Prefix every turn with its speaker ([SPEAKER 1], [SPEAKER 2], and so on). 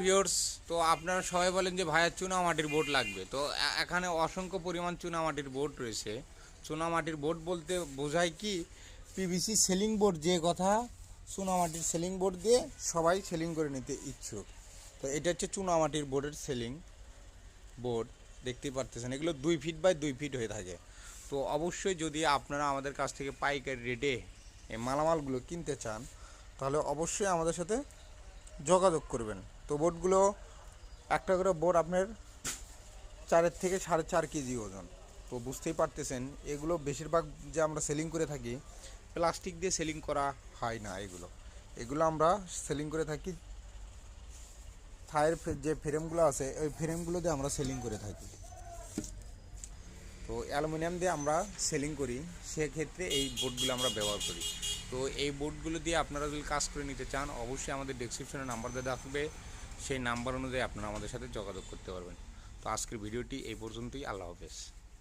[SPEAKER 1] Viewers, তো আপনারা সবাই বলেন যে ভাইয়া চুনামাটির বোর্ড লাগবে। তো এখানে অসংখ্য পরিমাণ চুনামাটির বোর্ড রয়েছে। চুনামাটির বোর্ড বলতে বোঝায় কি, পিভিসি সেলিং বোর্ড যে কথা, চুনামাটির সেলিং বোর্ড দিয়ে সবাই সেলিং করে নিতে ইচ্ছুক। তো এটা হচ্ছে চুনামাটির বোর্ডের সেলিং বোর্ড, দেখতেই পারতেছেন। এগুলো 2 ফিট বাই 2 ফিট হয়ে থাকে। তো অবশ্যই যদি আপনারা আমাদের কাছ থেকে পাইকারি রেটে এই মালামালগুলো কিনতে চান, তাহলে অবশ্যই আমাদের সাথে যোগাযোগ করবেন। তো বোর্ডগুলো একটা করে বোর্ড আপনার 4 থেকে 4.5 কেজি ওজন। তো বুঝতেই পারতেছেন, এগুলো বেশিরভাগ যে আমরা সেলিং করে থাকি প্লাস্টিক দিয়ে সেলিং করা হয় না। এগুলো আমরা সেলিং করে থাকি থায়ের যে ফ্রেমগুলো আছে ওই ফ্রেমগুলো দিয়ে আমরা সেলিং করে থাকি। তো অ্যালুমিনিয়াম দিয়ে আমরা সেলিং করি, সেক্ষেত্রে এই বোর্ডগুলো আমরা ব্যবহার করি। তো এই বোর্ডগুলো দিয়ে আপনারা যদি কাজ করে নিতে চান, অবশ্যই আমাদের ডেসক্রিপশনে নাম্বার দেওয়া থাকবে, সেই নাম্বার অনুযায়ী আপনারা আমাদের সাথে যোগাযোগ করতে পারবেন। তো আজকের ভিডিওটি এই পর্যন্তই। আল্লাহ হাফেজ।